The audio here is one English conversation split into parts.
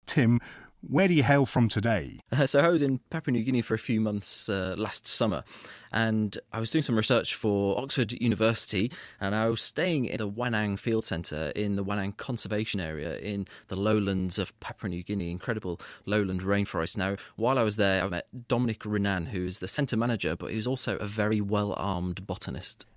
Tim, where do you hail from today? So I was in Papua New Guinea for a few months last summer, and I was doing some research for Oxford University, and I was staying in the Wanang Field Centre in the Wanang Conservation Area in the lowlands of Papua New Guinea, incredible lowland rainforest. Now, while I was there, I met Dominic Renan, who is the centre manager, but he was also a very well-armed botanist.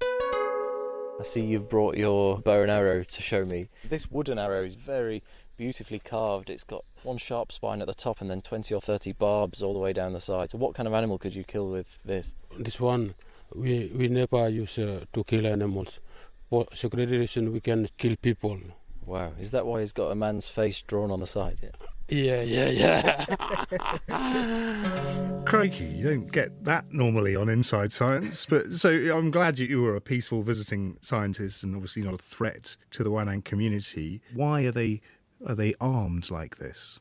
I see you've brought your bow and arrow to show me. This wooden arrow is very beautifully carved. It's got one sharp spine at the top and then 20 or 30 barbs all the way down the side. So what kind of animal could you kill with this? This one, we never use to kill animals. For security reason, we can kill people. Wow, is that why he's got a man's face drawn on the side? Yeah. Crikey, you don't get that normally on Inside Science. But so I'm glad you were a peaceful visiting scientist and obviously not a threat to the Wanang community. Why are they armed like this?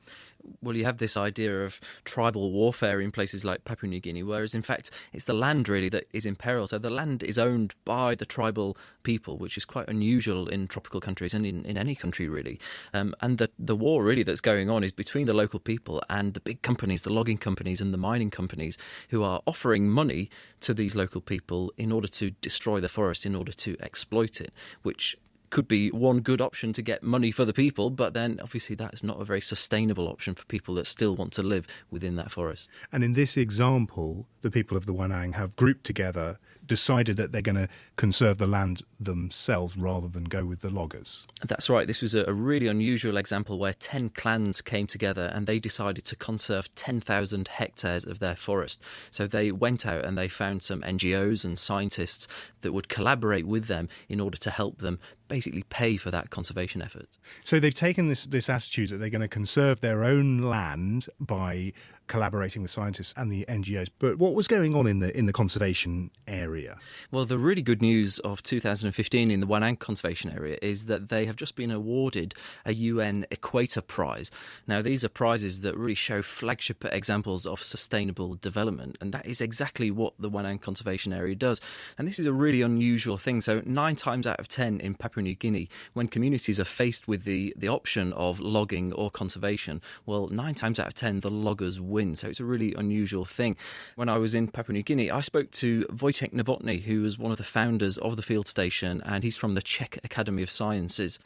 Well, you have this idea of tribal warfare in places like Papua New Guinea, whereas in fact it's the land really that is in peril. So the land is owned by the tribal people, which is quite unusual in tropical countries and in any country really. And the war really that's going on is between the local people and the big companies, the logging companies and the mining companies, who are offering money to these local people in order to destroy the forest, in order to exploit it, which could be one good option to get money for the people, but then obviously that's not a very sustainable option for people that still want to live within that forest. And in this example, the people of the Wanang have grouped together, decided that they're going to conserve the land themselves rather than go with the loggers. That's right. This was a really unusual example where 10 clans came together and they decided to conserve 10,000 hectares of their forest. So they went out and they found some NGOs and scientists that would collaborate with them in order to help them basically pay for that conservation effort. So they've taken this attitude that they're going to conserve their own land by collaborating with scientists and the NGOs. But what was going on in the conservation area? Well, the really good news of 2015 in the Wanang Conservation Area is that they have just been awarded a UN Equator Prize. Now, these are prizes that really show flagship examples of sustainable development, and that is exactly what the Wanang Conservation Area does. And this is a really unusual thing. So 9 times out of 10 in Papua New Guinea, when communities are faced with the option of logging or conservation, well, 9 times out of 10, the loggers win. So it's a really unusual thing. When I was in Papua New Guinea, I spoke to Wojtek Novotny, who was one of the founders of the field station, and he's from the Czech Academy of Sciences.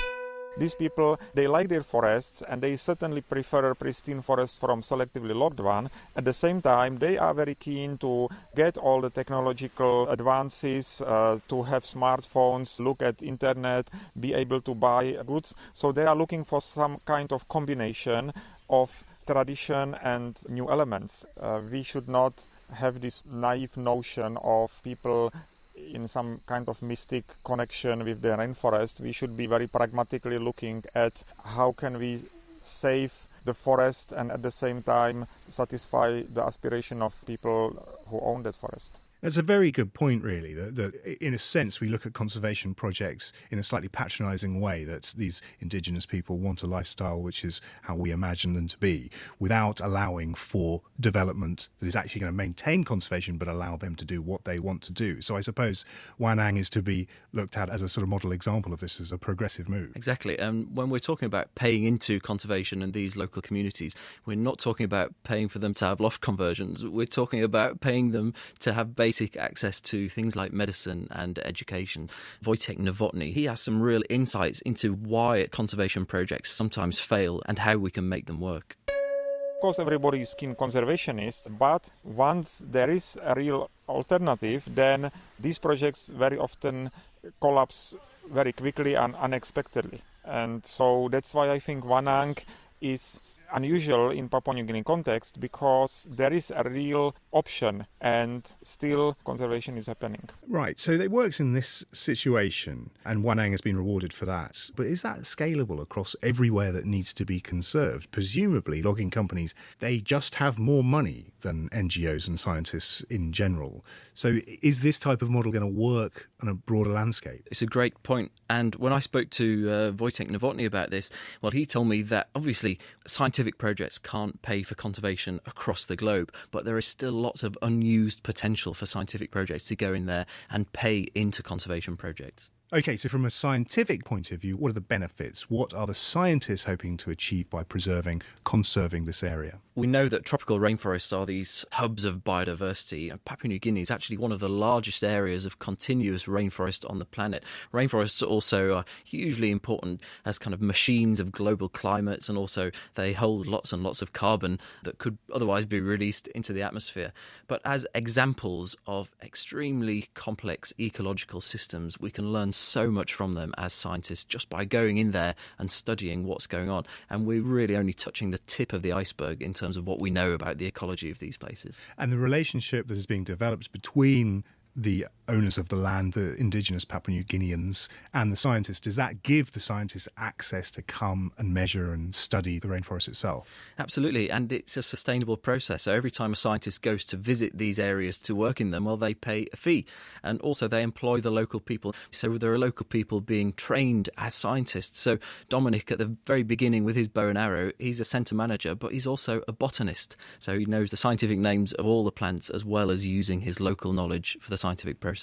These people, they like their forests and they certainly prefer a pristine forest from selectively logged one. At the same time, they are very keen to get all the technological advances, to have smartphones, look at internet, be able to buy goods. So they are looking for some kind of combination of tradition and new elements. We should not have this naive notion of people in some kind of mystic connection with the rainforest. We should be very pragmatically looking at how can we save the forest and at the same time satisfy the aspiration of people who own that forest. That's a very good point, really, that in a sense we look at conservation projects in a slightly patronising way, that these indigenous people want a lifestyle which is how we imagine them to be, without allowing for development that is actually going to maintain conservation but allow them to do what they want to do. So I suppose Wanang is to be looked at as a sort of model example of this as a progressive move. Exactly. And when we're talking about paying into conservation and these local communities, we're not talking about paying for them to have loft conversions. We're talking about paying them to have basic access to things like medicine and education. Wojtek Novotny, he has some real insights into why conservation projects sometimes fail and how we can make them work. Of course, everybody is keen conservationist, but once there is a real alternative, then these projects very often collapse very quickly and unexpectedly. And so that's why I think Wanang is unusual in Papua New Guinea context, because there is a real option and still conservation is happening. Right, so it works in this situation and Wanang has been rewarded for that. But is that scalable across everywhere that needs to be conserved? Presumably logging companies, they just have more money than NGOs and scientists in general. So is this type of model going to work on a broader landscape? It's a great point. And when I spoke to Wojtek Novotny about this, well, he told me that obviously scientific projects can't pay for conservation across the globe, but there is still lots of unused potential for scientific projects to go in there and pay into conservation projects. Okay, so from a scientific point of view, what are the benefits? What are the scientists hoping to achieve by conserving this area? We know that tropical rainforests are these hubs of biodiversity. Papua New Guinea is actually one of the largest areas of continuous rainforest on the planet. Rainforests also are hugely important as kind of machines of global climates, and also they hold lots and lots of carbon that could otherwise be released into the atmosphere. But as examples of extremely complex ecological systems, we can learn so much from them as scientists just by going in there and studying what's going on. And we're really only touching the tip of the iceberg in terms of what we know about the ecology of these places. And the relationship that is being developed between the owners of the land, the indigenous Papua New Guineans, and the scientists, does that give the scientists access to come and measure and study the rainforest itself? Absolutely, and it's a sustainable process. So every time a scientist goes to visit these areas to work in them, well, they pay a fee. And also they employ the local people. So there are local people being trained as scientists. So Dominic, at the very beginning with his bow and arrow, he's a centre manager, but he's also a botanist. So he knows the scientific names of all the plants as well as using his local knowledge for the scientific process.